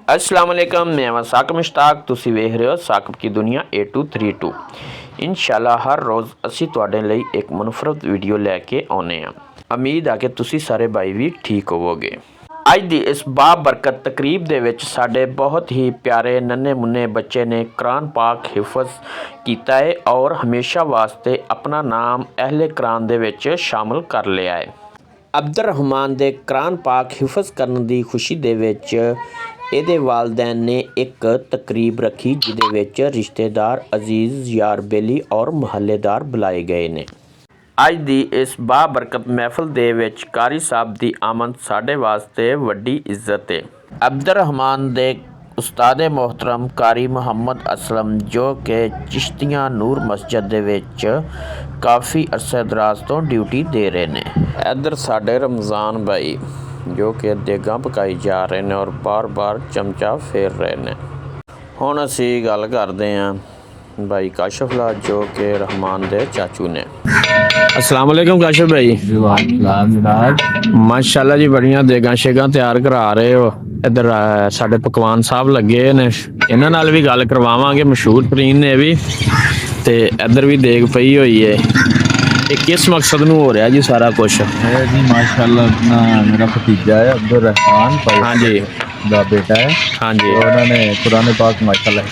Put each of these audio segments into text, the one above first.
अस्सलाम वालेकुम, मैं हाँ साकिब मुश्ताक। तुसी वेख रहे हो साकिब की दुनिया A232। इंशाल्लाह हर रोज़ ਅਸੀਂ ਤੁਹਾਡੇ ਲਈ ਇੱਕ ਮੁਨਫਰਦ ਵੀਡੀਓ ਲੈ ਕੇ ਆਉਂਦੇ ਹਾਂ। ਉਮੀਦ ਆ ਕਿ ਤੁਸੀਂ ਸਾਰੇ ਭਾਈ ਵੀ ਠੀਕ ਹੋਵੋਗੇ। ਅੱਜ ਦੀ ਇਸ ਬਾਬਰਕਤ ਤਕਰੀਬ ਦੇ ਵਿੱਚ ਸਾਡੇ ਬਹੁਤ ਹੀ ਪਿਆਰੇ ਨੰਨੇ ਮੁੰਨੇ ਬੱਚੇ ਨੇ ਕੁਰਾਨ ਪਾਕ ਹਿਫਜ਼ ਕੀਤਾ ਹੈ ਔਰ ਹਮੇਸ਼ਾ ਵਾਸਤੇ ਆਪਣਾ ਨਾਮ ਅਹਿਲੇ ਕੁਰਾਨ ਦੇ ਵਿੱਚ ਸ਼ਾਮਲ ਕਰ ਲਿਆ ਹੈ। ਅਬਦੁਰਰਹਿਮਾਨ ਦੇ ਕੁਰਾਨ ਪਾਕ ਹਿਫਜ਼ ਕਰਨ ਦੀ ਖੁਸ਼ੀ ਦੇ ਵਿੱਚ ਇਹਦੇ ਵਾਲदैन ਨੇ ਇੱਕ ਤਕਰੀਬ ਰੱਖੀ ਜਿਹਦੇ ਵਿੱਚ ਰਿਸ਼ਤੇਦਾਰ ਅਜ਼ੀਜ਼ ਯਾਰ ਬੇਲੀ ਔਰ ਮੁਹੱਲੇਦਾਰ ਬੁਲਾਏ ਗਏ ਨੇ। ਅੱਜ ਦੀ ਇਸ ਬਾਬਰਕਤ ਮਹਿਫਲ ਦੇ ਵਿੱਚ ਕਾਰੀ ਸਾਹਿਬ ਦੀ ਆਮਦ ਸਾਡੇ ਵਾਸਤੇ ਵੱਡੀ ਇੱਜ਼ਤ ਹੈ। ਅਬਦੁਰਰਹਿਮਾਨ ਦੇ ਉਸਤਾਦ ਮੁਹਤਰਮ ਕਾਰੀ ਮੁਹੰਮਦ ਅਸਲਮ ਜੋ ਕਿ ਚਿਸ਼ਤੀਆਂ ਨੂਰ ਮਸਜਿਦ ਦੇ ਵਿੱਚ ਕਾਫੀ ਅਰਸੇ ਦਰਾਜ਼ ਤੋਂ ਡਿਊਟੀ ਦੇ ਰਹੇ ਨੇ। ਇੱਧਰ ਸਾਡੇ ਰਮਜ਼ਾਨ ਭਾਈ ਜੋ ਕਿ ਦੇਗਾਂ ਪਕਾਈ ਜਾ ਰਹੇ ਨੇ ਔਰ ਬਾਰ-ਬਾਰ ਚਮਚਾ ਫੇਰ ਰਹੇ ਨੇ। ਹੁਣ ਅਸੀਂ ਗੱਲ ਕਰਦੇ ਹਾਂ भाई काशिफ ला जो कि रहमान दे चाचू ने। अस्सलाम वालेकुम काशिफ भाई। माशाल्लाह जी बढ़िया देगा शेगा तैयार करा रहे हो। इधर साडे पकवान साहब लगे ने, इन्हां नाल भी गल करवावांगे। मशहूर तरीन ने भी ते इधर भी देग पई हुई है। ये किस मकसद नूं हो रहा जी सारा कुछ? जी माशाल्लाह अपना मेरा भतीजा है अब्दुल रहमान। हाँ जी दा बेटा है। हाँ जी उन्होंने कुरान पाक माशाल्लाह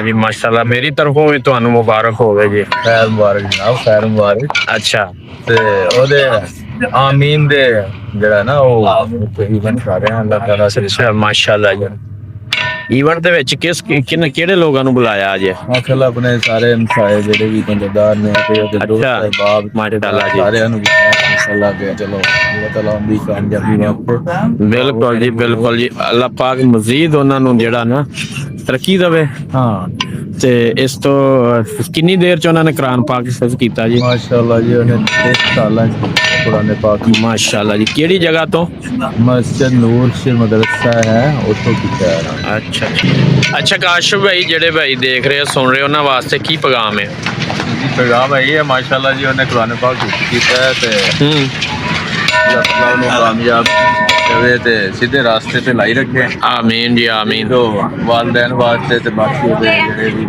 जी माशाल्लाह। मेरी तरफों भी तुहानू मुबारक होवे जी। खैर मुबारक जनाब, खैर मुबारक। अच्छा ते ओदे आमीन दे जेड़ा ना वो इवेंट कर रहे हैं अल्लाह ताला से। अच्छा माशाल्लाह जी। इवेंट दे विच किन केड़े लोगां नू बुलाया अज? माशाल्लाह अपने सारे हमसाए जेड़े भी बंदेदार ने ते ओदे दोस्त अहबाब माशाल्लाह जी सारे नु माशाल्लाह के चलो अल्लाह ताला उनकी कामयाबी वास्ते बिल्कुल जी बिल्कुल जी। अल्लाह पाक मजीद उन्हां नू जेड़ा ना तरक्की देवे। हाँ ते इस तो कितनी देर च उन्होंने कुरान पाक हिफ्ज़ कीता जी? माशाल्लाह जी उन्हें 3 साल कुरान पाक माशाल्लाह जी। केड़ी जगह तो? मस्जिद नूर से मदरसा है उतो कीता है। अच्छा अच्छा काशिफ भाई जेड़े भाई देख रहे हो सुन रहे हो उन्हां वास्ते की पैगाम है? पैगाम है ये माशाल्लाह जी उन्हें कुरान पाक कीता है ते अल्लाह ताला उन्हें कामयाब करे ते सीधे रास्ते पे लाई रखे। आमीन जी आमीन। तो वालिदैन वास्ते ते बाकी ओदे जेड़े भी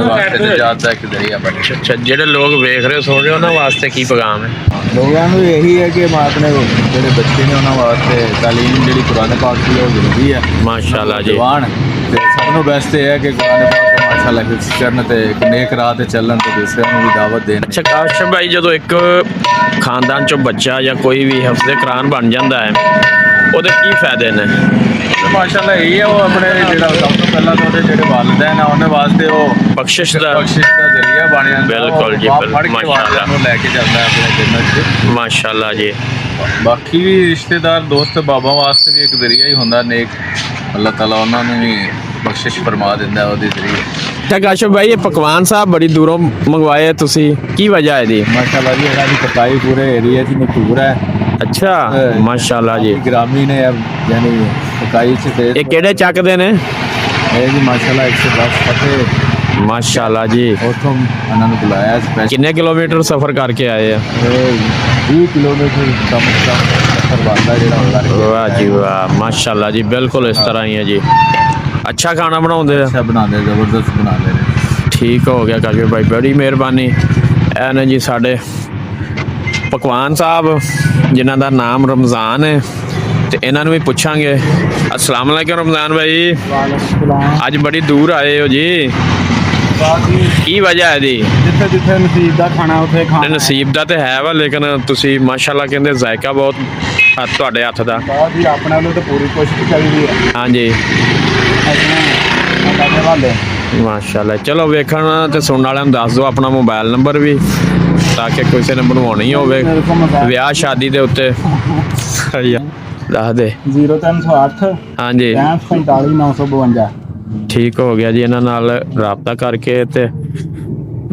वास्ते ते जाता है कि जरिया बने। अच्छा जेड़े लोग देख रहे हो सुन रहे हो उन्हां वास्ते की पैगाम है? लोगों को यही है कि अपने जेड़े बच्चे ने उन्हां वास्ते तालीम जेड़ी कुरान पाक की वो जरूरी है। माशाल्लाह जी। जवान ते सबनों बेस्ट है कि कुरान पाक का माशाल्लाह हिफ्ज़ करन ते एक नेक राह ते चलन ते दूसरे नूं भी दावत देन। अच्छा काशिफ भाई जो एक खानदान चो बच्चा या कोई भी हिफ्ज़ कुरान बन जाता है ਉਹਦੇ ਕੀ ਫਾਇਦੇ ਨੇ? माशाल्लाह यही है वो अपने जेड़ा सब तो पहला तो ਉਹਦੇ ਜਿਹੜੇ ਵਾਲਿदैन ਆ ਉਹਨਾਂ ਵਾਸਤੇ ਉਹ ਬਖਸ਼ਿਸ਼ ਦਾ ਜ਼ਰੀਆ ਬਣ ਜਾਂਦਾ। ਬਿਲਕੁਲ ਜੀ ਮਾਸ਼ਾਅੱਲਾ ਨੂੰ ਲੈ ਕੇ ਜਾਂਦਾ ਹੈ ਆਪਣੇ ਜੰਨਤ 'ਚ। ਮਾਸ਼ਾਅੱਲਾ ਜੀ। ਬਾਕੀ ਵੀ ਰਿਸ਼ਤੇਦਾਰ ਦੋਸਤ ਬਾਬਾ ਵਾਸਤੇ ਵੀ ਇੱਕ ਜ਼ਰੀਆ ਹੀ ਹੁੰਦਾ ਨੇਕ। ਅੱਲਾਹ ਤਾਲਾ ਉਹਨਾਂ ਨੂੰ ਵੀ ਬਖਸ਼ਿਸ਼ ਫਰਮਾ ਦਿੰਦਾ ਉਹਦੇ ਜ਼ਰੀਏ। अच्छा काशिफ भाई ये पकवान साहब बड़ी दूरों मंगवाए तुसी की वजह है दी? माशाल्लाह जी ਇਹਨਾਂ ਦੀ ਪਕਾਈ ਪੂਰੇ ਏਰੀਆ 'ਚ ਮਸ਼ਹੂਰ ਹੈ। अच्छा माशाल्लाह जी। ग्रामीण है अब यानी पकाई से ते ये केड़े ਚੱਕਦੇ ਨੇ? ਇਹ ਜੀ ਮਾਸ਼ਾल्लाह 110 ਫਤੇ माशाल्लाह जी। ਉਥੋਂ ਇਹਨਾਂ ਨੂੰ ਬੁਲਾਇਆ ਸਪੈਸ਼ਲ। किन्ने किलोमीटर सफर करके आए हैं? 20 किलोमीटर कम से कम सफर बनता ਜਿਹੜਾ ਹੁੰਦਾ। वाह जी वाह माशाल्लाह जी। बिल्कुल इस तरह ही है जी। अच्छा खाना बनाते हैं? अच्छा बनाते जबरदस्त बनाते हैं। ठीक हो गया काशिफ भाई बड़ी मेहरबानी। ਇਹ ਨੇ ਜੀ ਸਾਡੇ ਪਕਵਾਨ ਸਾਹਿਬ ਜਿਨ੍ਹਾਂ ਦਾ ਨਾਮ ਰਮਜ਼ਾਨ ਹੈ ਤੇ ਇਹਨਾਂ ਨੂੰ ਵੀ ਪੁੱਛਾਂਗੇ। अस्सलाम वालेकुम रमजान भाई। ਅੱਜ ਬੜੀ ਦੂਰ ਆਏ ਹੋ ਜੀ, ਕੀ ਵਜ੍ਹਾ ਹੈ ਜੀ? ਜਿੱਥੇ ਜਿੱਥੇ ਨਸੀਬ ਦਾ ਖਾਣਾ ਉੱਥੇ ਖਾਣਾ। ਨਸੀਬ ਦਾ ਤੇ ਹੈ ਵਾ ਲੇਕਿਨ ਤੁਸੀਂ ਮਾਸ਼ਾਅੱਲਾ ਕਹਿੰਦੇ ਜ਼ਾਇਕਾ ਬਹੁਤ ਤੁਹਾਡੇ ਹੱਥ ਦਾ। ਬਹੁਤ ਹੀ ਆਪਣੇ ਵੱਲੋਂ ਤਾਂ ਪੂਰੀ ਕੋਸ਼ਿਸ਼ ਚਾਹੀਦੀ ਹੈ। ਹਾਂਜੀ ਆਪਣੇ ਵਾਲੇ ਮਾਸ਼ਾਅੱਲਾ। ਚਲੋ ਵੇਖਣ ਤੇ ਸੁਣਨ ਵਾਲਿਆਂ ਨੂੰ ਦੱਸ ਦਿਓ ਆਪਣਾ ਮੋਬਾਈਲ ਨੰਬਰ ਵੀ ਤਾਂ ਕਿ ਕਿਸੇ ਨੇ ਬਣਵਾਉਣੀ ਹੋਵੇ ਵਿਆਹ ਸ਼ਾਦੀ ਦੇ ਉੱਤੇ। ਦੱਸ ਦੇ 0308 ਹਾਂਜੀ 45 952। ਠੀਕ ਹੋ ਗਿਆ ਜੀ। ਇਹਨਾਂ ਨਾਲ ਰਾਬਤਾ ਕਰਕੇ ਤੇ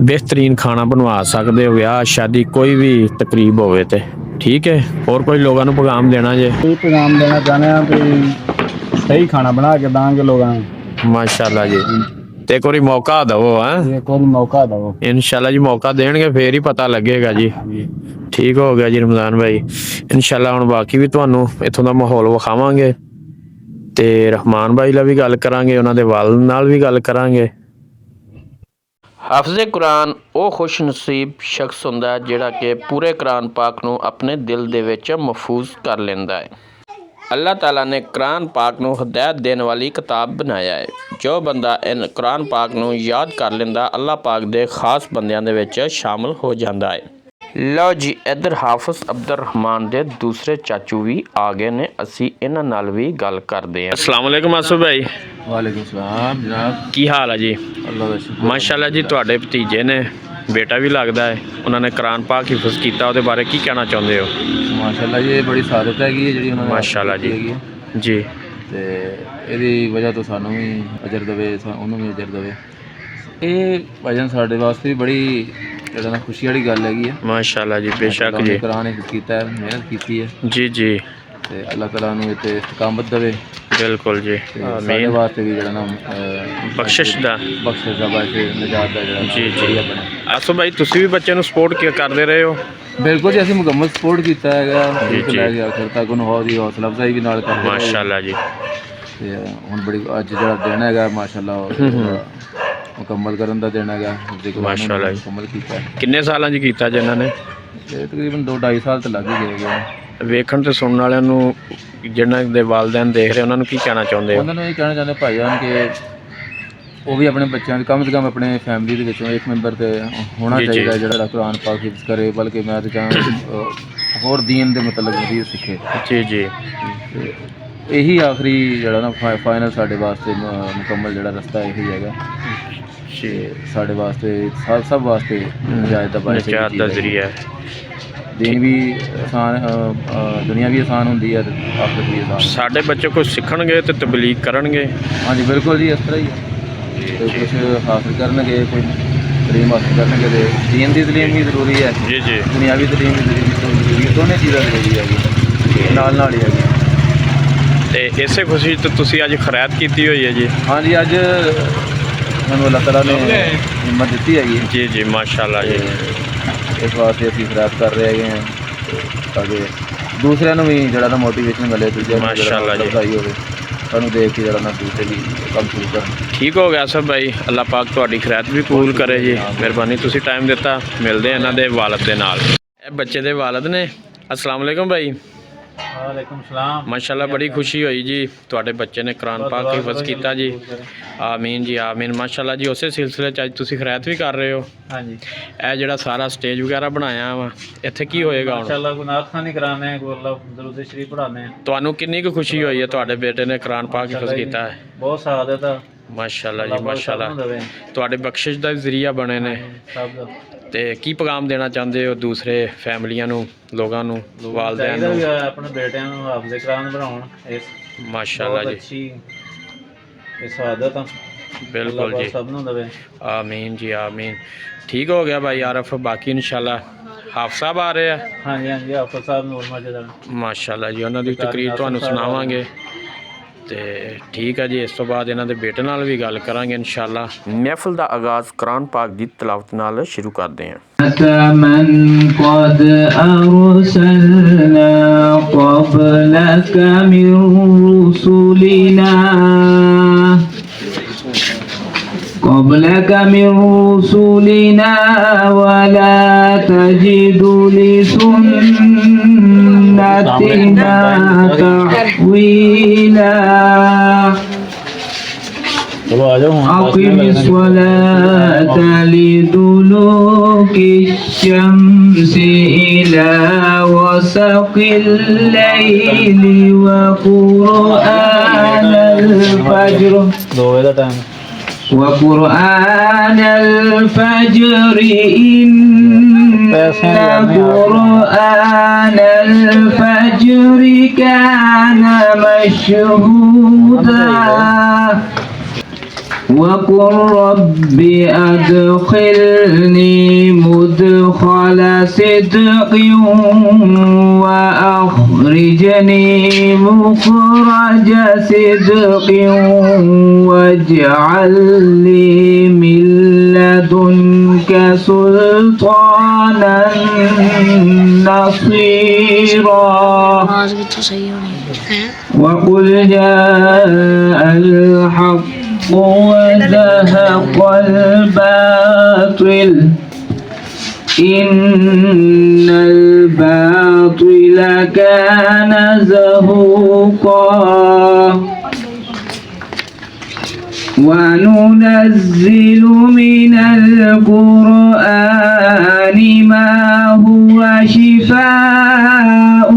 ਬਿਹਤਰੀਨ ਖਾਣਾ ਬਣਵਾ ਸਕਦੇ ਹੋ ਵਿਆਹ ਸ਼ਾਦੀ ਕੋਈ ਵੀ ਤਕਰੀਬ ਹੋਵੇ ਤੇ। ਠੀਕ ਹੈ। ਹੋਰ ਕੋਈ ਲੋਕਾਂ ਨੂੰ ਪੈਗਾਮ ਦੇਣਾ ਜੇ? ਇਹ ਪੈਗਾਮ ਦੇਣਾ ਚਾਹੁੰਦੇ ਹਾਂ ਵੀ ਸਹੀ ਖਾਣਾ ਬਣਾ ਕੇ ਦਾਂਗੇ ਲੋਕਾਂ ਨੂੰ। ਮਾਸ਼ਾਅੱਲਾ ਜੀ। ਤੇ ਇੱਕ ਵਾਰੀ ਮੌਕਾ ਦਿਓ ਹੈ। ਇੱਕ ਵਾਰੀ ਮੌਕਾ ਦਿਓ ਇਨਸ਼ਾਅੱਲਾ ਜੀ। ਮੌਕਾ ਦੇਣਗੇ ਫੇਰ ਹੀ ਪਤਾ ਲੱਗੇਗਾ ਜੀ। ਠੀਕ ਹੋ ਗਿਆ ਜੀ ਰਮਜ਼ਾਨ ਭਾਈ। ਇਨਸ਼ਾਅੱਲਾ ਹੁਣ ਬਾਕੀ ਵੀ ਤੁਹਾਨੂੰ ਇੱਥੋਂ ਦਾ ਮਾਹੌਲ ਵਿਖਾਵਾਂਗੇ। ਤੇ ਰਹਿਮਾਨ ਭਾਈ ਨਾਲ ਵੀ ਗੱਲ ਕਰਾਂਗੇ, ਉਹਨਾਂ ਦੇ ਵਾਲਿਦ ਨਾਲ ਵੀ ਗੱਲ ਕਰਾਂਗੇ। ਹਾਫਿਜ਼ੇ ਕੁਰਾਨ ਉਹ ਖੁਸ਼ ਨਸੀਬ ਸ਼ਖਸ ਹੁੰਦਾ ਜਿਹੜਾ ਕਿ ਪੂਰੇ ਕੁਰਾਨ ਪਾਕ ਨੂੰ ਆਪਣੇ ਦਿਲ ਦੇ ਵਿੱਚ ਮਹਿਫੂਜ਼ ਕਰ ਲੈਂਦਾ ਹੈ। ਅੱਲਾਹ ਤਾਲਾ ਨੇ ਕੁਰਾਨ ਪਾਕ ਨੂੰ ਹਦਾਇਤ ਦੇਣ ਵਾਲੀ ਕਿਤਾਬ ਬਣਾਇਆ ਹੈ। ਜੋ ਬੰਦਾ ਇਹ ਕੁਰਾਨ ਪਾਕ ਨੂੰ ਯਾਦ ਕਰ ਲੈਂਦਾ ਅੱਲਾਹ ਪਾਕ ਦੇ ਖਾਸ ਬੰਦਿਆਂ ਦੇ ਵਿੱਚ ਸ਼ਾਮਲ ਹੋ ਜਾਂਦਾ ਹੈ। ਲਓ ਜੀ, ਇੱਧਰ ਹਾਫਿਜ਼ ਅਬਦੁਰ ਰਹਿਮਾਨ ਦੇ ਦੂਸਰੇ ਚਾਚੂ ਵੀ ਆ ਗਏ ਨੇ, ਅਸੀਂ ਇਹਨਾਂ ਨਾਲ ਵੀ ਗੱਲ ਕਰਦੇ ਹਾਂ। ਅਸਲਾਮ ਵਾਲੇਕੁਮ ਆਸਫ ਭਾਈ। ਵਾਲੇਕੁਮ ਸਲਾਮ ਜਨਾਬ, ਕੀ ਹਾਲ ਹੈ ਜੀ? ਅੱਲਾਹ ਦਾ ਸ਼ੁਕਰ। ਮਾਸ਼ਾਅੱਲਾ ਜੀ, ਤੁਹਾਡੇ ਭਤੀਜੇ ਨੇ, ਬੇਟਾ ਵੀ ਲੱਗਦਾ ਹੈ, ਉਹਨਾਂ ਨੇ ਕੁਰਾਨ ਪਾਕ ਹਿਫਜ਼ ਕੀਤਾ, ਉਹਦੇ ਬਾਰੇ ਕੀ ਕਹਿਣਾ ਚਾਹੁੰਦੇ ਹੋ? ਮਾਸ਼ਾਅੱਲਾ ਜੀ, ਇਹ ਬੜੀ ਸਾਦਤ ਹੈਗੀ ਹੈ ਜਿਹੜੀ ਉਹਨਾਂ ਨੇ ਮਾਸ਼ਾਅੱਲਾ ਜੀ। ਹੈਗੀ ਹੈ ਜੀ ਤੇ ਇਹਦੀ ਵਜ੍ਹਾ ਤੋਂ ਸਾਨੂੰ ਵੀ ਅਜਰ ਦੇਵੇ, ਉਹਨੂੰ ਵੀ ਅਜਰ ਦੇਵੇ। ਇਹ ਭਜਨ ਸਾਡੇ ਵਾਸਤੇ ਵੀ ਬੜੀ ਜਿਹੜਾ ਨਾ ਖੁਸ਼ੀ ਵਾਲੀ ਗੱਲ ਹੈਗੀ ਹੈ। ਮਾਸ਼ਾਅੱਲਾ ਜੀ, ਬੇਸ਼ੱਕ ਜੀ। ਕੁਰਾਨ ਹਿਫਜ਼ ਕੀਤਾ ਹੈ, ਮਿਹਨਤ ਕੀਤੀ ਹੈ ਜੀ ਜੀ, ਤੇ ਅੱਲਾਹ ਤਾਲਾ ਨੂੰ ਇੱਥੇ ਇਸਤਕਾਮਤ ਦੇਵੇ। ਬਿਲਕੁਲ ਜੀ, ਸਾਡੇ ਆਮੀਨ। ਵਾਸਤੇ ਵੀ ਜਿਹੜਾ ਨਾ ਬਖਸ਼ਿਸ਼ ਦਾ ਬਾਅਦ ਨਜਾਤ ਦਾ ਜਿਹੜਾ ਜੀ ਜੀ। ਜ਼ਰੀਆ ਬਣੇ। ਆਸਫ ਭਾਈ, ਤੁਸੀਂ ਵੀ ਬੱਚੇ ਨੂੰ ਸਪੋਰਟ ਕਰਦੇ ਰਹੇ ਹੋ? ਬਿਲਕੁਲ ਜੀ, ਅਸੀਂ ਮੁਕੰਮਲ ਸਪੋਰਟ ਕੀਤਾ ਹੈਗਾ, ਜੀ, ਜੀ। ਲੈ ਕੇ ਆਖਰ ਤੱਕ ਉਹਨੂੰ ਹੋਰ ਹੀ ਹੌਸਲਾ ਅਫਜ਼ਾਈ ਵੀ ਨਾਲ ਕਰਦੇ ਰਹੇ। ਮਾਸ਼ਾਅੱਲਾ ਜੀ। ਤੇ ਹੁਣ ਬੜੀ ਅੱਜ ਜਿਹੜਾ ਦਿਨ ਹੈਗਾ ਮਾਸ਼ਾਅੱਲਾ ਮੁਕੰਮਲ ਕਰਨ ਦਾ ਦਿਨ ਹੈਗਾ। ਮਾਸ਼ਾਅੱਲਾ ਜੀ। ਮੁਕੰਮਲ ਕੀਤਾ ਹੈ। ਕਿੰਨੇ ਸਾਲਾਂ 'ਚ ਕੀਤਾ ਜੀ ਇਹਨਾਂ ਨੇ? ਇਹ ਤਕਰੀਬਨ 2-2.5 ਸਾਲ ਤਾਂ ਲੱਗ ਹੀ ਗਏ ਹੈਗੇ। ਵੇਖਣ ਤੇ ਸੁਣਨ ਵਾਲਿਆਂ ਨੂੰ, ਜਿਹਨਾਂ ਦੇ ਵਾਲਿदैन ਦੇਖ ਰਹੇ, ਉਹਨਾਂ ਨੂੰ ਕੀ ਕਹਿਣਾ ਚਾਹੁੰਦੇ ਹੋ? ਉਹਨਾਂ ਨੂੰ ਇਹ ਕਹਿਣਾ ਚਾਹੁੰਦੇ ਭਾਈਜਾਨ ਕਿ ਉਹ ਵੀ ਆਪਣੇ ਬੱਚਿਆਂ ਦੇ ਕਮ ਸੇ ਕਮ ਆਪਣੇ ਫੈਮਿਲੀ ਦੇ ਵਿੱਚੋਂ ਇੱਕ ਮੈਂਬਰ ਤੇ ਹੋਣਾ ਜੀ, ਜੀ। ਚਾਹੀਦਾ ਜਿਹੜਾ ਕੁਰਾਨ ਪਾਕ ਹਿਫਜ਼ ਕਰੇ, ਬਲਕਿ ਮੈਂ ਤਾਂ ਚਾਹਾਂ ਹੋਰ ਦੀਨ ਦੇ ਮਤਲਬ ਵੀ ਸਿੱਖੇ। ਜੀ ਜੀ, ਤੇ ਇਹੀ ਆਖਰੀ ਜਿਹੜਾ ਨਾ ਫਾਈਨਲ ਸਾਡੇ ਵਾਸਤੇ ਮੁਕੰਮਲ ਜਿਹੜਾ ਰਸਤਾ ਇਹੀ ਹੈਗਾ ਜੀ। ਤੇ ਸਾਡੇ ਵਾਸਤੇ ਸਭ ਵਾਸਤੇ ਨਜਾਇਜ਼ ਦਾ ਬਾਇਸ ਨਜਾਤ ਦਾ ਜ਼ਰੀਆ ਹੈ। ਦੀਨ ਵੀ ਆਸਾਨ, ਦੁਨੀਆ ਵੀ ਆਸਾਨ ਹੁੰਦੀ ਹੈ ਤੇ ਆਖਿਰਤ ਵੀ ਆਸਾਨ। ਸਾਡੇ ਬੱਚੇ ਕੁਝ ਸਿੱਖਣਗੇ ਤੇ ਤਬਲੀਗ ਕਰਨਗੇ। ਹਾਂਜੀ ਬਿਲਕੁਲ ਜੀ, ਇਸ ਤਰ੍ਹਾਂ ਹੀ ਹੈ। ਤੇ ਕੁਛ ਹਾਸਿਲ ਕਰਨਗੇ, ਕੋਈ ਤਲੀਮ ਹਾਸਿਲ ਕਰਨਗੇ ਤੇ ਦੀਨ ਦੀ ਤਲੀਮ ਵੀ ਜ਼ਰੂਰੀ ਹੈ, ਜੀ ਜੀ, ਦੁਨਿਆਵੀ ਤਲੀਮ ਵੀ ਜ਼ਰੂਰੀ ਹੈ। ਦੋਨੇ ਚੀਜ਼ਾਂ ਜ਼ਰੂਰੀ ਹੈਗੀ, ਨਾਲ ਨਾਲ ਹੀ ਹੈਗੀ। ਤੇ ਇਸੇ ਖੁਸ਼ੀ 'ਚ ਤੁਸੀਂ ਅੱਜ ਖੈਰਾਤ ਕੀਤੀ ਹੋਈ ਹੈ ਜੀ? ਹਾਂਜੀ, ਅੱਜ ਸਾਨੂੰ ਅੱਲਾਹ ਤਾਲਾ ਨੇ ਹਿੰਮਤ ਦਿੱਤੀ ਹੈਗੀ ਹੈ। ਜੀ ਜੀ, ਮਾਸ਼ਾਅੱਲਾ ਜੀ। ਇਸ ਵਾਸਤੇ ਅਸੀਂ ਖੈਰਾਤ ਕਰ ਰਹੇ ਹੈਗੇ ਹਾਂ ਤਾਂ ਕਿ ਦੂਸਰਿਆਂ ਨੂੰ ਵੀ ਜਿਹੜਾ ਨਾ ਮੋਟੀਵੇਸ਼ਨ ਮਿਲੇ, ਦੂਜਿਆਂ ਨੂੰ ਮਾਸ਼ਾਅੱਲਾ ਜੀ। ਸਹੀ ਹੋਵੇ, ਸਾਨੂੰ ਦੇਖ ਕੇ ਜਿਹੜਾ ਨਾ ਦੂਸਰੇ ਵੀ ਕੰਮ ਸ਼ੁਰੂ ਕਰਨ। ਠੀਕ ਹੋ ਗਿਆ ਸਭ ਭਾਈ, ਅੱਲਾਹ ਪਾਕ ਤੁਹਾਡੀ ਖੈਰਾਤ ਵੀ ਕਬੂਲ ਕਰੇ ਜੀ। ਮਿਹਰਬਾਨੀ, ਤੁਸੀਂ ਟਾਈਮ ਦਿੱਤਾ। ਮਿਲਦੇ ਇਹਨਾਂ ਦੇ ਵਾਲਿਦ ਦੇ ਨਾਲ। ਇਹ ਬੱਚੇ ਦੇ ਵਾਲਿਦ ਨੇ। ਅਸਲਾਮ ਵਾਲੇਕੁਮ ਭਾਈ। ਵਾਲੇਕੁਮ ਸਲਾਮ। ਮਾਸ਼ਾਅੱਲਾ, ਬੜੀ ਖੁਸ਼ੀ ਹੋਈ ਜੀ, ਤੁਹਾਡੇ ਬੱਚੇ ਨੇ ਕੁਰਾਨ ਪਾਕ ਹਿਫਜ਼ ਕੀਤਾ ਜੀ। ਆਮੀਨ ਜੀ, ਆਮੀਨ। ਮਾਸ਼ਾਅੱਲਾ ਜੀ, ਉਸੇ ਸਿਲਸਿਲੇ 'ਚ ਅੱਜ ਤੁਸੀਂ ਖੈਰਾਤ ਵੀ ਕਰ ਰਹੇ ਹੋ। ਹਾਂਜੀ, ਇਹ ਜਿਹੜਾ ਸਾਰਾ ਸਟੇਜ ਵਗੈਰਾ ਬਣਾਇਆ ਵਾ, ਇੱਥੇ ਕੀ ਹੋਏਗਾ ਹੁਣ? ਮਾਸ਼ਾਅੱਲਾ ਗੁਨਾਹ ਖਾਨੀ ਕਰਾਣੇ ਕੋ ਅੱਲਾਹ ਦਰੂਦ ਸ਼ਰੀਫ ਪੜਾਣੇ। ਤੁਹਾਨੂੰ ਕਿੰਨੀ ਕੁ ਖੁਸ਼ੀ ਹੋਈ ਹੈ ਤੁਹਾਡੇ ਬੇਟੇ ਨੇ ਕੁਰਾਨ ਪਾਕ ਹਿਫਜ਼ ਕੀਤਾ ਹੈ? ਬਹੁਤ ਸਾਦਤ ਆ। ਮਾਸ਼ਾਅੱਲਾ ਜੀ, ਮਾਸ਼ਾਅੱਲਾ। ਤੁਹਾਡੇ ਬਖਸ਼ਿਸ਼ ਦਾ ਜ਼ਰੀਆ ਬਣੇ ਨੇ। ਸਭ ਦਾ ਤੇ ਕੀ ਪੈਗਾਮ ਦੇਣਾ ਚਾਹੁੰਦੇ ਹੋ ਦੂਸਰੇ ਫੈਮਲੀਆਂ ਨੂੰ, ਲੋਕਾਂ ਨੂੰ, ਵਾਲਿदैन ਨੂੰ? ਆਪਣੇ ਬੇਟਿਆਂ ਨੂੰ ਹਾਫਿਜ਼ ਕੁਰਾਨ ਬਣਾਉਣ। ਇਸ ਮਾਸ਼ਾਅੱਲਾ ਜੀ, ਅੱਛੀ ਇਹ ਸਾਦਤ ਆ। ਬਿਲਕੁਲ ਜੀ, ਸਭ ਨੂੰ ਦੇਵੇ। ਆਮੀਨ ਜੀ, ਆਮੀਨ। ਠੀਕ ਹੋ ਗਿਆ ਭਾਈ ਆਰਫ। ਬਾਕੀ ਇਨਸ਼ਾਅੱਲਾ ਹਾਫਿਜ਼ ਸਾਹਿਬ ਆ ਰਹੇ ਆ। ਹਾਂਜੀ ਹਾਂਜੀ, ਹਾਫਿਜ਼ ਸਾਹਿਬ ਨੂਰ ਮਸਜਿਦ। ਮਾਸ਼ਾਅੱਲਾ ਜੀ, ਉਹਨਾਂ ਦੀ ਤਕਰੀਰ ਤੁਹਾਨੂੰ ਸੁਣਾਵਾਂਗੇ। ਤੇ ਠੀਕ ਹੈ ਜੀ, ਇਸ ਤੋਂ ਬਾਅਦ ਇਹਨਾਂ ਦੇ ਬੇਟੇ ਨਾਲ ਵੀ ਗੱਲ ਕਰਾਂਗੇ ਇਨਸ਼ਾਅੱਲਾ। ਮਹਿਫਲ ਦਾ ਆਗਾਜ਼ ਕੁਰਾਨ ਪਾਕ ਦੀ ਤਿਲਾਵਤ ਨਾਲ ਸ਼ੁਰੂ ਕਰਦੇ ਹਾਂ। من قد أرسلنا قبلك من رسلنا ولا تجد لسنتنا تحويلا أقم الصلاة لدلوك الشمس إلى غسق الليل وقرآن الفجر وقرآن الفجر إن قرآن الفجر كان مشهودا وقل رب أدخلني مدخل صدق وأخرجني مخرج صدق واجعل لي من لدنك سلطانا نصيرا وقل جاء الحق وزهق الباطل إن الباطل كان زهوقا وننزل من القرآن ما هو شفاء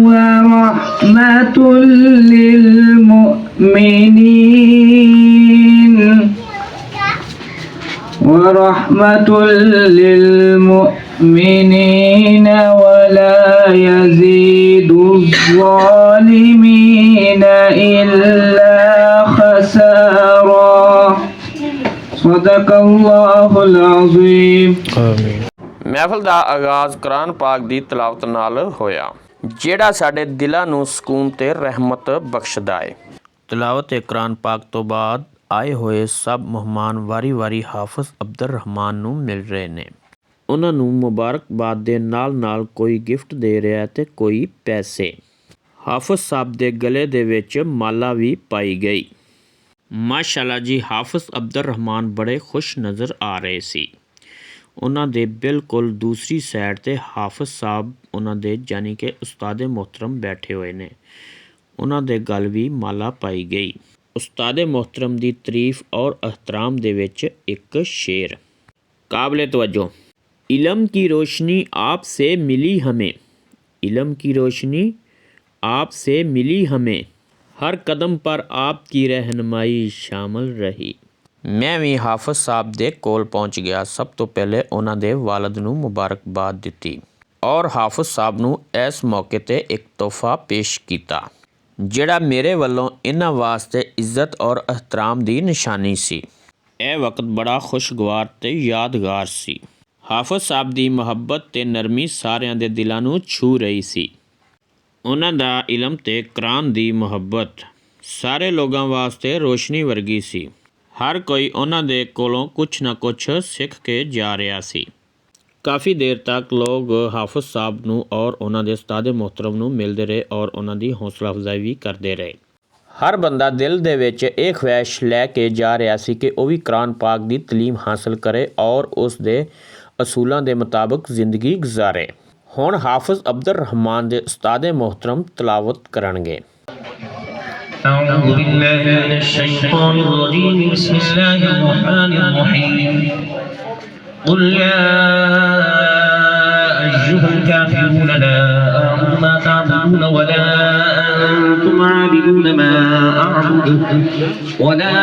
ورحمة للمؤمنين ولا يزيد الظالمين إلا خسارا صدق الله العظيم ਮਹਿਫਲ ਦਾ ਆਗਾਜ਼ ਕੁਰਾਨ ਪਾਕ ਦੀ ਤਲਾਵਤ ਨਾਲ ਹੋਇਆ ਜਿਹੜਾ ਸਾਡੇ ਦਿਲਾਂ ਨੂੰ ਸਕੂਨ ਤੇ ਰਹਿਮਤ ਬਖਸ਼ਦਾ ਹੈ। ਤਲਾਵਤ ਕੁਰਾਨ ਪਾਕ ਤੋਂ ਬਾਅਦ ਆਏ ਹੋਏ ਸਭ ਮਹਿਮਾਨ ਵਾਰੀ-ਵਾਰੀ ਹਾਫਿਜ਼ ਅਬਦੁਰ ਰਹਿਮਾਨ ਨੂੰ ਮਿਲ ਰਹੇ ਨੇ। ਉਹਨਾਂ ਨੂੰ ਮੁਬਾਰਕਬਾਦ ਦੇ ਨਾਲ-ਨਾਲ ਕੋਈ ਗਿਫਟ ਦੇ ਰਿਹਾ ਤੇ ਕੋਈ ਪੈਸੇ। ਹਾਫਿਜ਼ ਸਾਹਿਬ ਦੇ ਗਲੇ ਦੇ ਵਿੱਚ ਮਾਲਾ ਵੀ ਪਾਈ ਗਈ। ਮਾਸ਼ਾਅੱਲਾ ਜੀ, ਹਾਫਿਜ਼ ਅਬਦੁਰ ਰਹਿਮਾਨ ਬੜੇ ਖੁਸ਼ ਨਜ਼ਰ ਆ ਰਹੇ ਸੀ। ਉਹਨਾਂ ਦੇ ਬਿਲਕੁਲ ਦੂਸਰੀ ਸਾਈਡ 'ਤੇ ਹਾਫਿਜ਼ ਸਾਹਿਬ ਉਹਨਾਂ ਦੇ ਯਾਨੀ ਕਿ ਉਸਤਾਦ ਮੁਹਤਰਮ ਬੈਠੇ ਹੋਏ ਨੇ। ਉਹਨਾਂ ਦੇ ਗਲ ਵੀ ਮਾਲਾ ਪਾਈ ਗਈ। ਉਸਤਾਦ ਮੁਹਤਰਮ ਦੀ ਤਾਰੀਫ ਔਰ ਅਹਿਤਰਾਮ ਦੇ ਵਿੱਚ ਇੱਕ ਸ਼ੇਰ ਕਾਬਲੇ ਤਵੱਜੋ। इल्म की रोशनी आपसे मिली हमें, इल्म की रोशनी आपसे मिली हमें, हर कदम पर आपकी रहनुमाई शामिल रही। मैं भी हाफिज़ साहब दे कोल पहुँच गया। सब तो पहले उन्हां दे वालिद नूं मुबारकबाद दिती और हाफिज़ साहब नूं इस मौके ते एक तोहफा पेश किया जिहड़ा मेरे वल्लों इन्हां वास्ते इज़्ज़त और एहतराम दी निशानी सी। यह वक्त बड़ा खुशगवार ते यादगार सी। ਹਾਫਿਜ਼ ਸਾਹਿਬ ਦੀ ਮੁਹੱਬਤ ਤੇ ਨਰਮੀ ਸਾਰਿਆਂ ਦੇ ਦਿਲਾਂ ਨੂੰ ਛੂ ਰਹੀ ਸੀ। ਉਹਨਾਂ ਦਾ ਇਲਮ ਤੇ ਕੁਰਾਨ ਦੀ ਮੁਹੱਬਤ ਸਾਰੇ ਲੋਕਾਂ ਵਾਸਤੇ ਰੋਸ਼ਨੀ ਵਰਗੀ ਸੀ। ਹਰ ਕੋਈ ਉਹਨਾਂ ਦੇ ਕੋਲੋਂ ਕੁਛ ਨਾ ਕੁਛ ਸਿੱਖ ਕੇ ਜਾ ਰਿਹਾ ਸੀ। ਕਾਫੀ ਦੇਰ ਤੱਕ ਲੋਕ ਹਾਫਿਜ਼ ਸਾਹਿਬ ਨੂੰ ਔਰ ਉਹਨਾਂ ਦੇ ਉਸਤਾਦ ਮੁਹਤਰਮ ਨੂੰ ਮਿਲਦੇ ਰਹੇ ਔਰ ਉਹਨਾਂ ਦੀ ਹੌਸਲਾ ਅਫਜ਼ਾਈ ਵੀ ਕਰਦੇ ਰਹੇ। ਹਰ ਬੰਦਾ ਦਿਲ ਦੇ ਵਿੱਚ ਇਹ ਖਵਾਇਸ਼ ਲੈ ਕੇ ਜਾ ਰਿਹਾ ਸੀ ਕਿ ਉਹ ਵੀ ਕੁਰਾਨ ਪਾਕ ਦੀ ਤਾਲੀਮ ਹਾਸਲ ਕਰੇ ਔਰ ਉਸ ਦੇ ਅਸੂਲਾਂ ਦੇ ਮੁਤਾਬਕ ਜ਼ਿੰਦਗੀ ਗੁਜ਼ਾਰੇ। ਹੁਣ ਹਾਫਿਜ਼ ਅਬਦੁਰ ਰਹਿਮਾਨ ਦੇ ਉਸਤਾਦ ਮੁਹਤਰਮ ਤਲਾਵਤ ਕਰਨਗੇ। أعوذ بالله من الشيطان الرجيم بسم الله الرحمن الرحيم قل يا أيها الكافرون لا أعبد ما تعبدون ولا أنتم عابدون ما أعبد ولا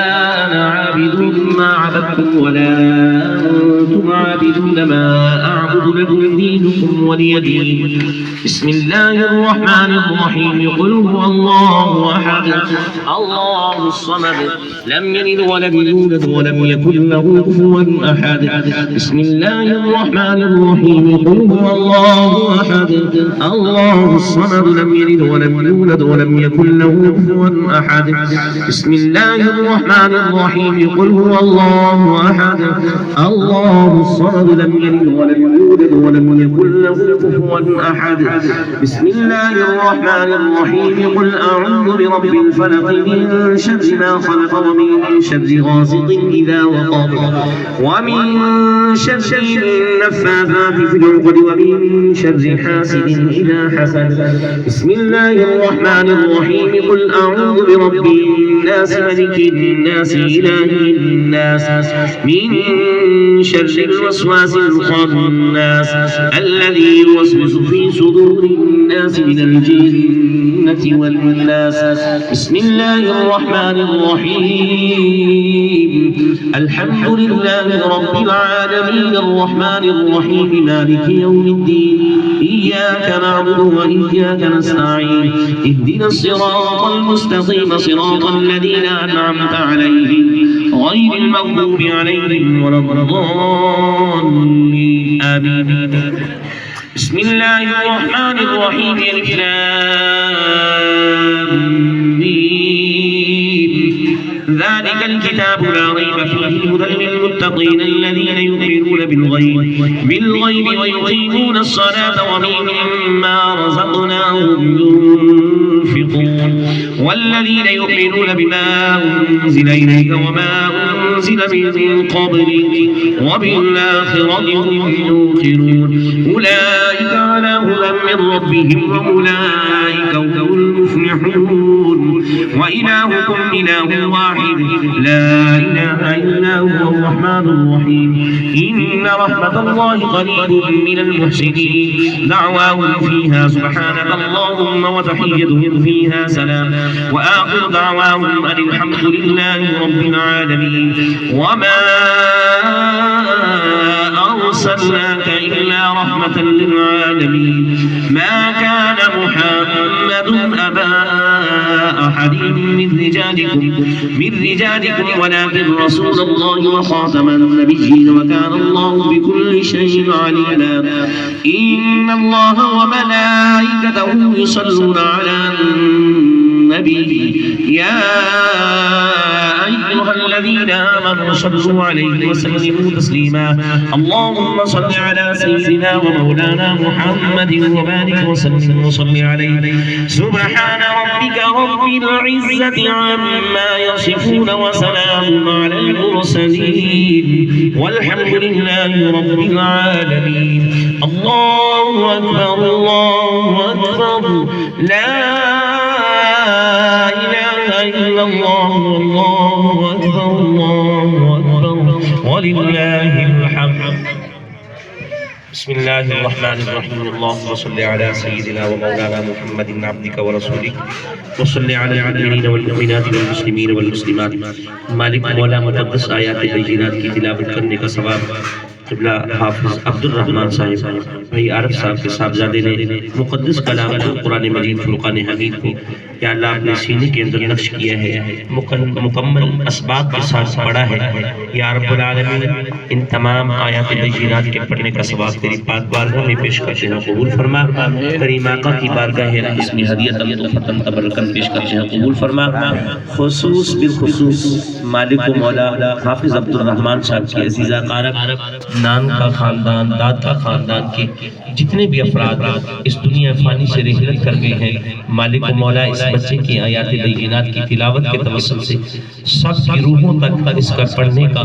أنا عابد ما عبدتم ولا أنتم عابدون ما أعبد لكم دينكم ولي دين بسم الله الرحمن الرحيم قل هو الله أحد الله الصمد لم يلد ولم يولد ولم يكن له كفوا أحد بسم الله الرحمن الرحيم قل هو الله أحد الله الصمد لم يلد ولم يولد ولم يكن له كفوا أحد بسم الله الرحمن الرحيم قل هو الله أحد الله الصمد لم يلد ولم يولد ولم يكن له كفوا أحد بسم الله الرحمن الرحيم قل أعوذ برب الفلق من شر ما خلق ومن شر غاسق إذا وقب ومن شر النفاثات في العقد ومن شر حاسد إذا حسد بسم الله الرحمن الرحيم قل أعوذ برب الناس ملك الناس إله الناس من شر الوسواس الخناس الذي يوسوس في صدور الناس من الجنة والناس بسم الله الرحمن الرحيم الحمد لله رب العالمين الرحمن الرحيم مالك يوم الدين إياك نعبد وإياك نستعين اهدنا الصراط المستقيم صراط الذين أنعمت عليهم غير المغضوب عليهم ولا الضالين آمين بسم الله الرحمن الرحيم ألف لام ميم ذلك الكتاب لا ريب فيه هدى للمتقين الذين يؤمنون بالغيب ويقيمون الصلاة ومما رزقناهم ينفقون والذين يؤمنون بما أنزل إليك وما أنزل من قبلك وبالآخرة هم يوقنون أولئك على هدى من ربهم وأولئك هم المفلحون وإلهكم إله واحد لا إله إلا هو الرحمن الرحيم إن رحمة الله قريب من المحسنين دعواهم فيها سبحانك اللهم وتحيتهم فيها سلام وآخر دعواهم أن الحمد لله رب العالمين وما أرسلناك إلا رحمة للعالمين ما كان محمد أبا أحد من رجالكم ولكن رسول الله وخاتم النبيين وكان الله بكل شيء عليما إن الله وملائكته يصلون على النبي يا أيها الذين آمنوا صلوا عليه وسلموا تسليما اللهم صل على سيدنا ومولانا محمد وبارك وسلم وصل عليه سبحان ربك رب العزة عما يصفون وسلام على المرسلين والحمد لله رب العالمين الله أكبر الله أكبر لا إله إلا الله والله أكبر الله أكبر ولله الحمد بسم الله الرحمن الرحيم اللهم صل على سيدنا ومولانا محمد عبدك ورسولك وصل على المؤمنين والمؤمنات والمسلمين والمسلمات मालिक मौला मुक़द्दस आयात बय्यिनात की तिलावत करने का सवाब क़िबला हाफ़िज़ अब्दुल रहमान साहिब भाई आरफ साहब के साहबजादे ने मुक़द्दस कलाम को कुरान मजीद फुरक़ान हमीद को या अल्लाह अपने सीने के अंदर नक्श किया है मुकम्मल असबाब के साथ पढ़ा है या रब्बुल आलमीन इन तमाम आयात बय्यिनात के पढ़ने का सवाब तेरी पाक बारगाह में पेश करते हैं कबूल फरमा करीम आका की बारगाह है इसमें हदियत तोहफ़तन तबरकन पेश करते हैं कबूल फरमा खुसूस बिलखुसूस मालिक व मौला हाफिज़ अब्दुल रहमान साहब की अज़ीज़ा कारब नान का ख़ानदान दाद का ख़ानदान के जितने भी अफराद इस दुनिया फ़ानी से रिहलत कर गए हैं मालिक व मौला इस बच्चे की आयात बय्यिनात की तिलावत के तवस्सुल से सब की रूहों तक इसका पढ़ने का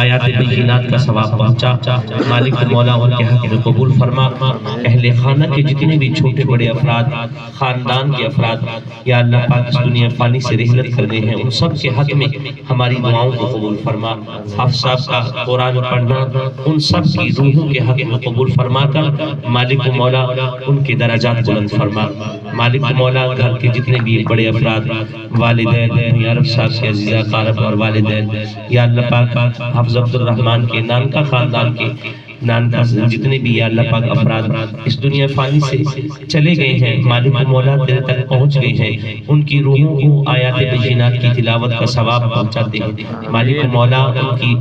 आयात बय्यिनात का सवाब पहुँचा मालिक व मौला उनके हक़ में कबूल फरमा अहले खाना के जितने भी छोटे बड़े अफराद ख़ानदान के अफराद या अल्लाह पाक इस दुनिया फ़ानी से रिहलत कर गए हैं उन सब के हक़ में हमारी दुआओं को कबूल फरमा हाफ़िज़ साहब का कुरान पढ़ना उन सब की रूहों के हक़ में कबूल फरमा कर मालिक व मौला उनके दराजात बुलंद फरमा मालिक व मौला घर के जितने भी बड़े अफराद वालिदैन या रब साहब के अज़ीज़ा कारब और वालिदैन या अल्लाह पाक हाफ़िज़ अब्दुल रहमान के नान का ख़ानदान के नान का जितने भी या अल्लाह पाक अफराद इस दुनिया फ़ानी से चले गए हैं मालिक व मौला तेरे तक पहुँच गए हैं उनकी रूहों को आयात बय्यिनात की तिलावत का सवाब पहुँचाते हैं मालिक व मौला उनकी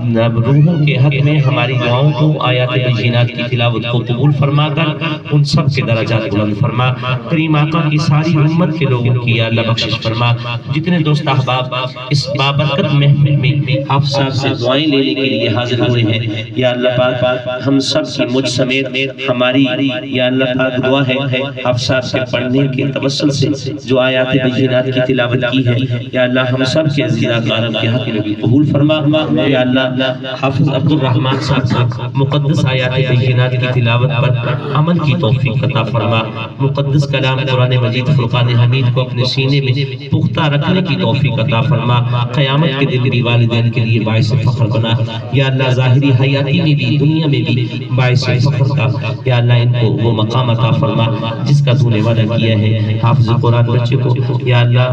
रूहों के हक़ में हमारी दुआओं को आयात बय्यिनात की तिलावत को कबूल फरमा कर उन सब के दराजात बुलंद फरमा करीम आका की सारी उम्मत के लोगों की या अल्लाह बख्शिश फरमा जितने दोस्त अहबाब इस बाबरकत महफिल में हाफ़िज़ साहब से दुआएं लेने के लिए हाजिर हुए हैं या अल्लाह पाक हम सब की मुझ समेत हमारी या अल्लाह पाक दुआ है हाफ़िज़ साहब के पढ़ने के तवस्सुल से जो आयात बय्यिनात की तिलावत की है या अल्लाह हम सब के अज़ीज़ा कारब के हक़ में भी कबूल फरमा या अल्लाह हाफ़िज़ अब्दुल रहमान साहब को मुक़द्दस आयात बय्यिनात की तिलावत पर अमल की तौफ़ीक़ अता फरमा मुक़द्दस कलाम कुरान मजीद फुरक़ान हमीद को अपने सीने में पुख्ता रखने की तौफ़ीक़ अता फरमा क़यामत के दिन मेरी वालिदैन के लिए बाइस फ़ख्र बना या अल्लाह ज़ाहिरी हयाती में भी दुनिया में भी बाइस फख्र का या अल्लाह इनको वो मकाम अता फरमा जिसका तूने वादा किया है। हाफिज कुरान बच्चे को या अल्लाह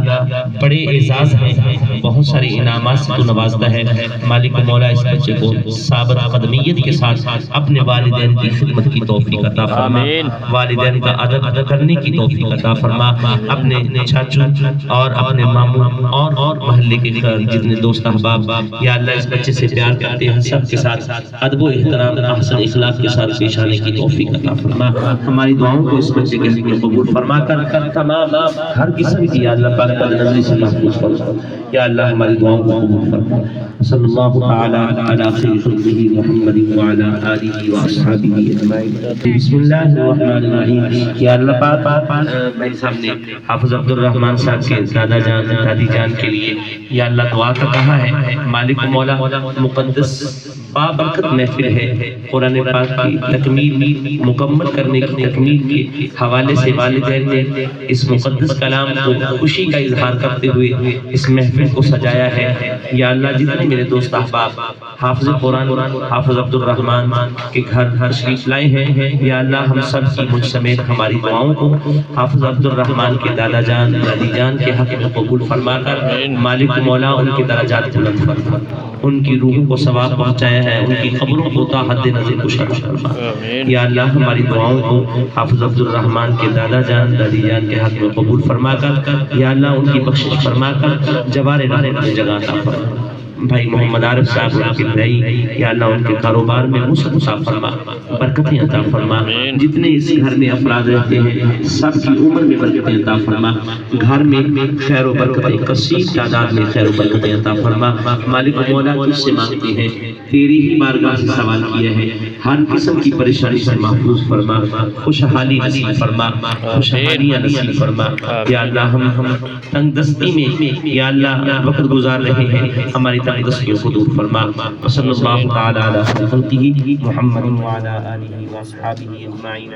बड़े एजाज हैं, बहुत सारे इनामात से तू नवाजता है। मालिक मौला इस बच्चे को साबर कदमियत के साथ अपने वालिदैन की खिदमत की तौफीक अता फरमा, वालिदैन का अदब करने की तौफीक अता फरमा, अपने चाचू और अपने मामू और मोहल्ले के जितने दोस्त अहबाब या अल्लाह इस बच्चे से प्यार करते हैं सब के साथ अदब व एहतराम अहसन इखलाक के साथ पेश आने की तौफीक अता फरमा। हमारी दुआओं को इस बच्चे के लिए कबूल फरमा कर तमाम हर किस्म की या अल्लाह पाक बदनज़री से महफूज फरमा। या अल्लाह हमारी दुआओं को कबूल फरमा। सल्लल्लाहु तआला अला खैरि खल्क़िही मुहम्मदिन व अला आलिहि व अस्हाबिही अजमाइन। बिस्मिल्लाहिर रहमानिर रहीम। या अल्लाह पाक मेरे सामने हाफिज अब्दुल रहमान साहब के दादा जान दादी जान के लिए या अल्लाह दुआ का कहा है। मालिक मौला मुक़द्दस बाबरकत महफिल है, कुरान पाक की तकमील मुकम्मल करने की तकमील के हवाले से वालिदैन ने इस मुक़द्दस कलाम को खुशी का इजहार करते हुए इस महफिल को सजाया है। या अल्लाह जितने मेरे दोस्त अहबाब हाफिज कुरान हाफिज अब्दुल रहमान के घर तशरीफ लाए हैं, या अल्लाह हम सब की मुझ समेत हमारी दुआओं को हाफिज अब्दुल रहमान के दादा जान दादी जान के हक में कबूल फरमाकर मालिक मौला उनके दर्जात बुलंद फरमा, उनकी रूह को सवाब पहुंचाया है, उनकी खबरों को हद नज़र कुशल फरमा। या अल्लाह हमारी दुआओं को हाफिज अब्दुल रहमान के दादा जान दादी जान के हक में कबूल फरमाकर या अल्लाह उनकी बख्शिश फरमाकर जवारे रहने जगह अता फरमा। भाई मोहम्मद आरिफ साहब उनके भाई या अल्लाह उनके कारोबार में वुसअत अता फरमा, बरकतें अता फरमा। जितने इस घर में अफराद रहते हैं सब की उम्र में बरकतें अता फरमा, घर में खैर व बरकतें कसीर तादाद में खैर व बरकतें अता फरमा। मालिक मौला तुझसे मांगते हैं, तेरी ही बारगाह से सवाल किया है, हर किस्म की परेशानी से महफूज फरमा, खुशहाली नसीब फरमा, खुशहालियां नसीब फरमा। या अल्लाह हम तंगदस्ती में या अल्लाह वक्त गुजार रहे हैं, हमारी तंगदस्तियों को दूर फरमा। सल्लल्लाहु तआला अला खल्क़िही मुहम्मदिन व अला आलिहि व अस्हाबिही अजमाइन।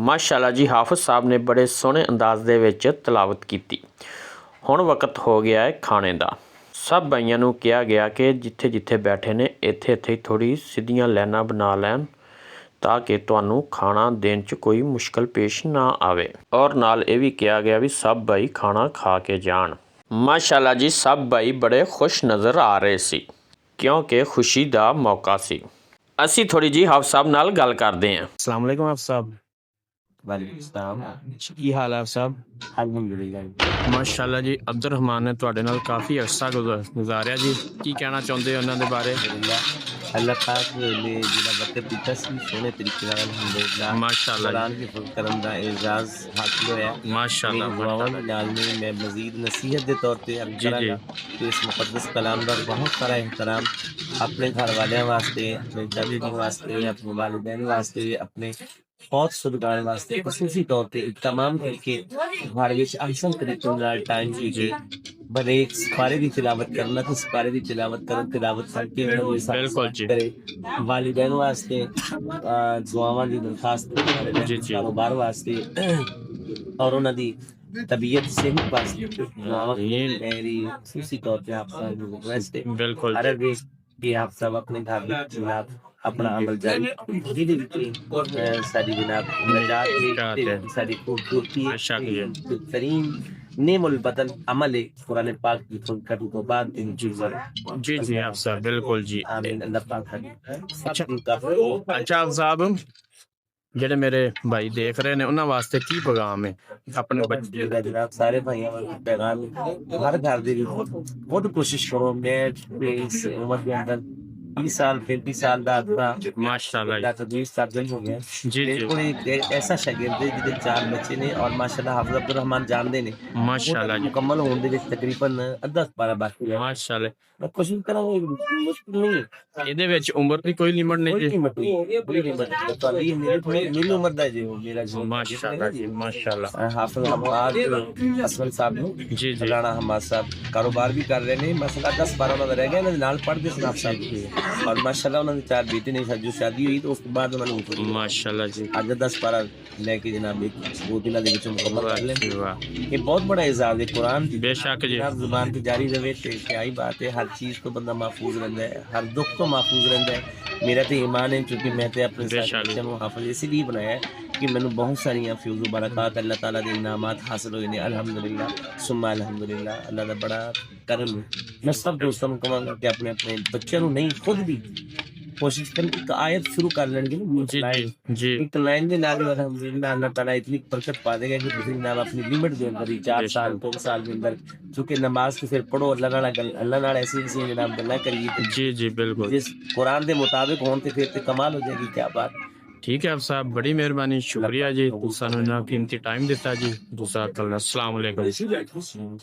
ਮਾਸ਼ਾਅੱਲਾ ਜੀ ਹਾਫਿਜ਼ ਸਾਹਿਬ ਨੇ ਬੜੇ ਸੋਹਣੇ ਅੰਦਾਜ਼ ਦੇ ਵਿੱਚ ਤਲਾਵਤ ਕੀਤੀ। ਹੁਣ ਵਕਤ ਹੋ ਗਿਆ ਹੈ ਖਾਣੇ ਦਾ। ਸਭ ਭਾਈਆਂ ਨੂੰ ਕਿਹਾ ਗਿਆ ਕਿ ਜਿੱਥੇ ਜਿੱਥੇ ਬੈਠੇ ਨੇ ਇੱਥੇ ਇੱਥੇ ਥੋੜੀ ਸਿੱਧੀਆਂ ਲਾਈਨਾਂ ਬਣਾ ਲੈਣ ਤਾਂ ਕਿ ਤੁਹਾਨੂੰ ਖਾਣਾ ਦੇਣ 'ਚ ਕੋਈ ਮੁਸ਼ਕਲ ਪੇਸ਼ ਨਾ ਆਵੇ, ਔਰ ਨਾਲ ਇਹ ਵੀ ਕਿਹਾ ਗਿਆ ਵੀ ਸਭ ਭਾਈ ਖਾਣਾ ਖਾ ਕੇ ਜਾਣ। ਮਾਸ਼ਾਅੱਲਾ ਜੀ ਸਭ ਭਾਈ ਬੜੇ ਖੁਸ਼ ਨਜ਼ਰ ਆ ਰਹੇ ਸੀ ਕਿਉਂਕਿ ਖੁਸ਼ੀ ਦਾ ਮੌਕਾ ਸੀ। ਅਸੀਂ ਥੋੜੀ ਜੀ ਹਾਫਿਜ਼ ਸਾਹਿਬ ਨਾਲ ਗੱਲ ਕਰਦੇ ਹਾਂ। अस्सलाम वालेकुम हाफिज़ साहब। ਕੀ ਹਾਲ ਹੈ ਸਾਹਿਬ? अल्हम्दुलिल्लाह। ਮਾਸ਼ਾਅੱਲਾ ਜੀ ਅਬਦੁਰ ਰਹਿਮਾਨ ਨੇ ਤੁਹਾਡੇ ਨਾਲ ਕਾਫੀ ਅਰਸਾ ਗੁਜ਼ਾਰਿਆ ਜੀ, ਕੀ ਕਹਿਣਾ ਚਾਹੁੰਦੇ ਹੋ ਉਹਨਾਂ ਦੇ ਬਾਰੇ? अल्लाह पाक ने जिला वक्त दिता सी सोने तरीके नाल अल्हम्दुलिल्लाह माशाअल्लाह कुरान के फज़ल करम दा एजाज़ हासिल होया। माशाअल्लाह दुआवां नाल में मैं मज़ीद नसीहत के तौर पे अर्ज़ जी, करांगा कि इस मुक़द्दस कलाम दा बहुत सारा एहतराम अपने घर वालियां वास्ते, अपने दादी जी वास्ते, अपने वालिदैन वास्ते, अपने फौत सुदगान वास्ते खसूसी तौर पे तमाम करके घर विच अहसन तरीके नाल टाइम जी बड़े सिपारे की तिलावत करना तो सिपारे की तिलावत करके बिल्कुल जी। वालिदैन वास्ते दुआवां दी दरखास्त जी, जी। कारोबार वास्ते और उन्हां दी तबीयत सेहत वास्ते मेरी खसूसी तौर पे आप सब रिक्वेस्ट है बिल्कुल अरे कि आप सब अपने घर में जनाब अपना अमल जारी जिहदे विच साडी जनाब नजात है, साडी खूबसूरती है, बेहतरीन नेमुल बदल अमल है कुरान पाक की फुलकत को बाद इन चीज़ों जी जी आप साहब बिल्कुल जी। आमीन। अल्लाह पाक अच्छा आप साहब ਜਿਹੜੇ ਮੇਰੇ ਭਾਈ ਦੇਖ ਰਹੇ ਨੇ ਉਹਨਾਂ ਵਾਸਤੇ ਕੀ ਪੈगाम है अपने बच्चे का जनाब सारे भाइयों को पैगाम हर घर दे बहुत कोशिश करो। मैं इस उम्र के अंदर 20 साल 35 साल ਦਾ ਆਪਣਾ माशाल्लाह तदरीस सर्जन हो गया जी मेरे को एक ऐसा शागिर्द है जिसके 4 बच्चे ने और माशाल्लाह हाफिज अब्दुल रहमान जानते ने माशाल्लाह जी मुकम्मल होने ਦੇ ਵਿੱਚ ਤਕਰੀਬਨ ਅੱਧਾ ਸਪਾਰਾ ਬਾਕੀ ਹੈ। माशाल्लाह मैं कोशिश करूंगा मुश्किल नहीं ਇਹਦੇ ਵਿੱਚ ਉਮਰ ਦੀ ਕੋਈ ਲਿਮਟ ਨਹੀਂ ਜੀ। मेरी उम्र ਦਾ ਜੀ मेरा जो माशाल्लाह जी माशाल्लाह। हाफिज हमाद असलम साहब ने जी जी राणा हमाद साहब कारोबार भी कर रहे ने मसला 10-12 ਉਹਨਾਂ ਦਾ ਰਹਿ ਗਿਆ ਇਹਨਾਂ ਦੇ ਨਾਲ ਪੜ੍ਹਦੇ ਸਨ आप साहब और माशाल्लाह उन्होंने 4 बेटे ने, जो शादी हुई तो उसके बाद उन्होंने माशाल्लाह जी, आज 10-12 लेके जनाब एक 2 दिनों के विच मुकम्मल कर वाह लें। जी वाह, ये बहुत बड़ा एजाज है कुरान दी, बेशक जी, हर जुबान पे जारी रहे तो क्या ही बात है। हर चीज़ तो बंदा महफूज रहता है, हर दुख तो महफूज रहता है। मेरा तो ईमान है, क्योंकि मैं तो अपने सारे बेशक। बच्चों को हाफिज इसलिए बनाया है कि मैंने बहुत सारिया फ्यूज़ बरकत अल्लाह ताला के इनामात हासिल हुए ने। अल्हम्दुलिल्लाह सुम्मा अल्हम्दुलिल्लाह, अल्लाह का बड़ा करम है। मैं सब दोस्तों को कहूँगा कि अपने अपने बच्चों को नहीं, खुद भी कोशिश करें कि एक आयत शुरू कर लेने की ना, जी जी जी, एक लाइन के नाल अल्हम्दुलिल्लाह अल्लाह ताला इतनी बरकत पा देगा कि तुम जनाब अपनी लिमिट के अंदर ही 4 साल 2 साल के अंदर, चूंकि नमाज तो फिर पढ़ो अल्लाह नाल ऐसी ऐसी जनाब गल्लां करिए जी जी बिल्कुल। जिस कुरान के मुताबिक होने ते फिर ते कमाल हो जाएगी। क्या बात है। ठीक है आप साहब, बड़ी मेहरबानी, शुक्रिया जी, सानू इन्ना कीमती टाइम दिता जी। जज़ाकल्लाह, अस्सलाम वालेकुम।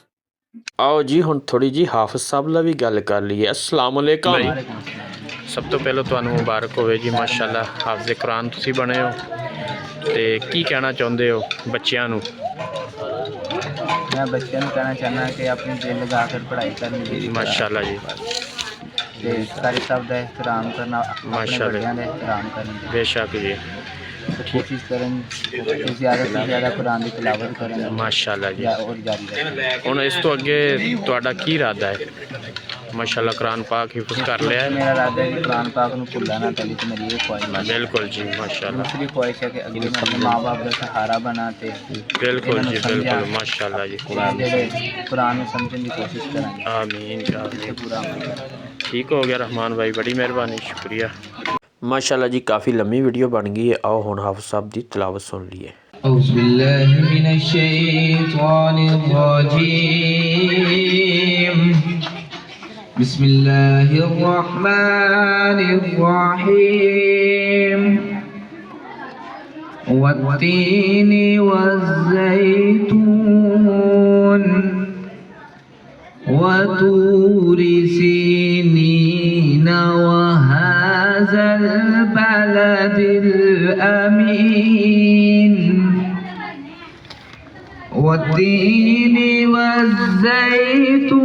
आओ जी हुण थोड़ी जी हाफिज साहब ला भी गल कर लीए। अस्सलाम वालेकुम। सब तो पहले तुहानू मुबारक होवे जी, माशाल्लाह हाफिज़ कुरान तुसी बने हो, ते की कहना चाहुंदे हो बच्चियां नू? मैं बच्चों को कहना चाहना कि अपनी दिल लगा कर पढ़ाई करनी चाहिए। माशाल्लाह जी, ते सारे सब का एहतराम करना, अपने माशाल्लाह। बड़ियां का एहतराम करना चाहिए। बेशक जी, तो कोशिश करें कि ज़्यादा से ज़्यादा कुरान की तिलावत करें माशाल्लाह जी। और जारी रखें। हुण इस तो अगे तुहाडा की इरादा है? माशाल्लाह कुरान पाक हिफ्ज़ कर लिया है? मेरा इरादा है कि कुरान पाक को भुला ना, पहली तो मेरी ये ख्वाहिश है। बिल्कुल जी, माशाल्लाह, दूसरी ख्वाहिश है कि अगले मैं अपने माँ बाप का सहारा बना ते बिल्कुल जी बिल्कुल, माशाल्लाह जी, जेह्ड़े कुरान को समझने की कोशिश करें। आमीन आमीन। पूरा अमल करें। ठीक हो गया रहमान भाई, बड़ी मेहरबानी, शुक्रिया। माशाल्लाह जी, काफ़ी लंबी वीडियो बन गई है। आओ हुण हाफिज़ साहब की तिलावत सुन लीए। أعوذ بالله من الشيطان الرجيم بسم الله الرحمن الرحيم والتين والزيتون وطور سينين وهذا البلد الأمين والتين والزيتون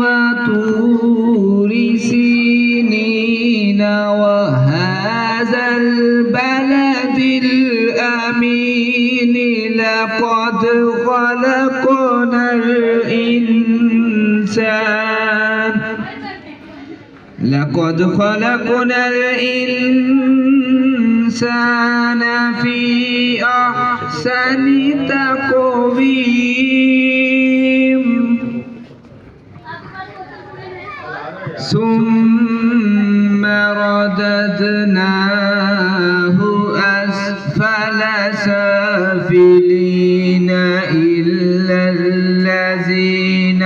وطور سينين وهذا البلد الأمين لقد خلقنا الإنسان في أحسن تقويم ثم رددناه أسفل سافلين إلا الذين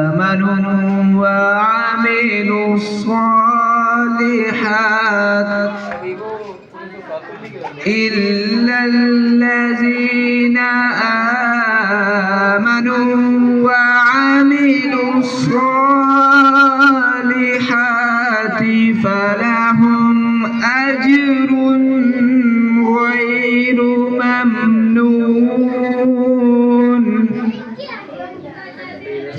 آمنوا وعملوا الصالحات إلا الذين آمنوا وعملوا الصالحات فلهم أجر غير ممنون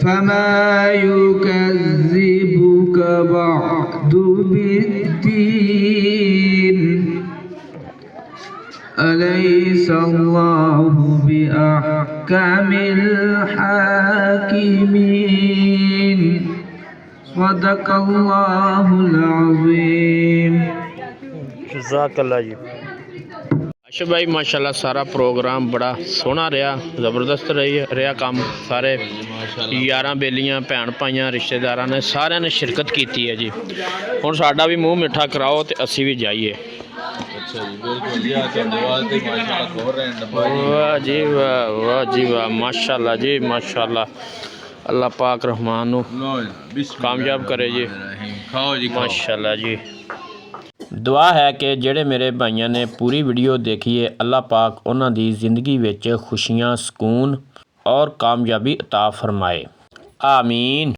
فما يكذبك بعد بالدين أليس الله بأحكم الحاكمين صدق الله العظيم। जज़ाकल्लाह जी। अच्छा भाई माशाल्लाह सारा प्रोग्राम बड़ा सोहना रहा, ज़बरदस्त रहा काम। सारे यारां बेलियां भैन भाइयां रिश्तेदारां ने सारिਆਂ ने शिरकत की है जी। हुण साडा भी मूँह मिठा कराओ ते असी भी जाइए। अच्छा जी बिल्कुल जी, आज दुआ ते माशाल्लाह खोल रहे हैं डब्बा जी। वाह जी वाह, वाह जी वाह, माशाल्लाह जी माशाल्लाह। अल्लाह पाक रहमान नू लो बिस्मिल्लाह कामयाब करे जी, खाओ जी खाओ। माशाल्लाह जी। दुआ है कि ਜਿਹੜੇ ਮੇਰੇ ਭਾਈਆਂ ਨੇ पूरी वीडियो देखी है, अल्लाह पाक ਉਹਨਾਂ ਦੀ ਜ਼ਿੰਦਗੀ ਵਿੱਚ खुशियां, सुकून और कामयाबी अता फरमाए। आमीन।